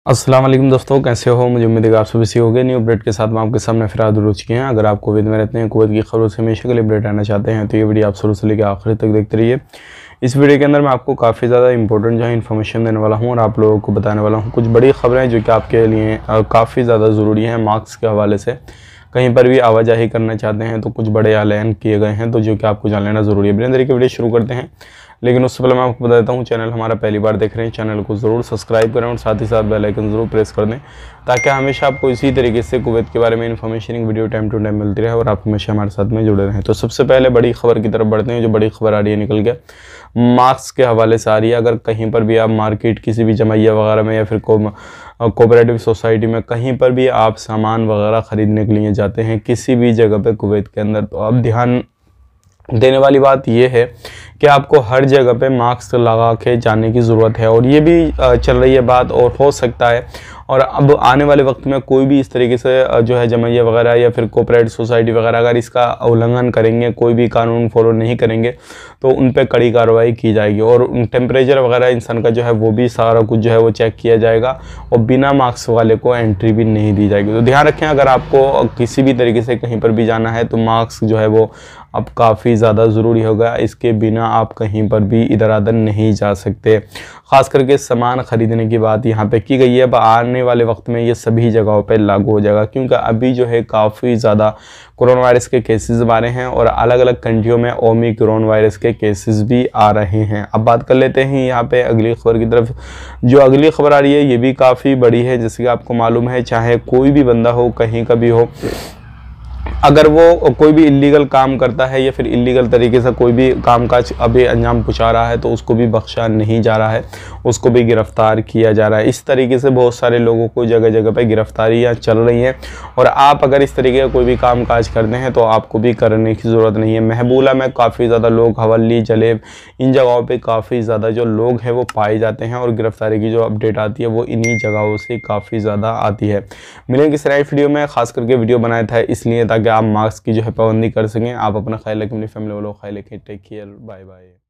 अस्सलाम वालेकुम दोस्तों, कैसे हो। मुझे उम्मीद है कि आप सभी से हो गए। न्यू अपडेट के साथ मैं आपके सामने फिर हाजिर हो चुके हैं। अगर आप कुवैत में रहते हैं, कुवैत की खबरों से हमेशा के लिए अपडेट रहना चाहते हैं तो ये वीडियो आप शुरू से लेकर आखिर तक देखते रहिए। इस वीडियो के अंदर मैं आपको काफ़ी ज़्यादा इंपॉर्टेंट जो है इन्फॉर्मेशन देने वाला हूँ और आप लोगों को बताने वाला हूँ कुछ बड़ी खबरें जो कि आपके लिए काफ़ी ज़्यादा ज़रूरी हैं। मार्क्स के हवाले से कहीं पर भी आवाजाही करना चाहते हैं तो कुछ बड़े ऐलान किए गए हैं तो जो कि आपको जान लेना ज़रूरी है। बिना देरी के वीडियो शुरू करते हैं, लेकिन उससे पहले मैं आपको बता देता हूँ, चैनल हमारा पहली बार देख रहे हैं, चैनल को ज़रूर सब्सक्राइब करें और साथ ही साथ बेल आइकन ज़रूर प्रेस कर दें ताकि हमेशा आपको इसी तरीके से कुवैत के बारे में information video time to time मिलती रहे और आप हमेशा हमारे साथ में जुड़े रहें। तो सबसे पहले बड़ी खबर की तरफ बढ़ते हैं। जो बड़ी खबर आ रही है निकल के मार्क्स के हवाले से आ रही है। अगर कहीं पर भी आप मार्केट किसी भी जमैया वगैरह में या फिर कोऑपरेटिव सोसाइटी में कहीं पर भी आप सामान वगैरह ख़रीदने के लिए जाते हैं किसी भी जगह पे कुवैत के अंदर, तो अब ध्यान देने वाली बात यह है कि आपको हर जगह पे मास्क लगा के जाने की ज़रूरत है। और ये भी चल रही है बात, और हो सकता है और अब आने वाले वक्त में कोई भी इस तरीके से जो है जमैया वगैरह या फिर कोऑपरेटिव सोसाइटी वगैरह अगर इसका उल्लंघन करेंगे, कोई भी कानून फॉलो नहीं करेंगे तो उन पे कड़ी कार्रवाई की जाएगी। और टेम्परेचर वगैरह इंसान का जो है वो भी सारा कुछ जो है वो चेक किया जाएगा और बिना मास्क वाले को एंट्री भी नहीं दी जाएगी। तो ध्यान रखें, अगर आपको किसी भी तरीके से कहीं पर भी जाना है तो मास्क जो है वो अब काफ़ी ज़्यादा ज़रूरी होगा। इसके बिना आप कहीं पर भी इधर उधर नहीं जा सकते। ख़ास करके सामान ख़रीदने की बात यहाँ पे की गई है। अब आने वाले वक्त में ये सभी जगहों पे लागू हो जाएगा, क्योंकि अभी जो है काफ़ी ज़्यादा कोरोना वायरस के केसेस आ रहे हैं और अलग अलग कंट्रियों में ओमिक्रॉन वायरस के केसेस भी आ रहे हैं। अब बात कर लेते हैं यहाँ पे अगली खबर की तरफ। जो अगली खबर आ रही है ये भी काफ़ी बड़ी है। जैसे कि आपको मालूम है, चाहे कोई भी बंदा हो, कहीं का भी हो, अगर वो कोई भी इलीगल काम करता है या फिर इलीगल तरीके से कोई भी कामकाज अभी अंजाम पहुंचा रहा है तो उसको भी बख्शा नहीं जा रहा है, उसको भी गिरफ्तार किया जा रहा है। इस तरीके से बहुत सारे लोगों को जगह जगह पे गिरफ्तारियां चल रही हैं। और आप अगर इस तरीके का कोई भी कामकाज करते हैं तो आपको भी करने की ज़रूरत नहीं है। महबूला में काफ़ी ज़्यादा लोग, हवली, जलेब, इन जगहों पर काफ़ी ज़्यादा जो लोग हैं वो पाए जाते हैं और गिरफ्तारी की जो अपडेट आती है वो इन्हीं जगहों से काफ़ी ज़्यादा आती है। मिलेंगे किस नई वीडियो में, खास करके वीडियो बनाया था इसलिए ताकि आप मास्क की जो है पाबंदी कर सकें। आप अपना ख्याल रखें, अपनी फैमिली वालों का ख्याल रखें। Take care, bye bye.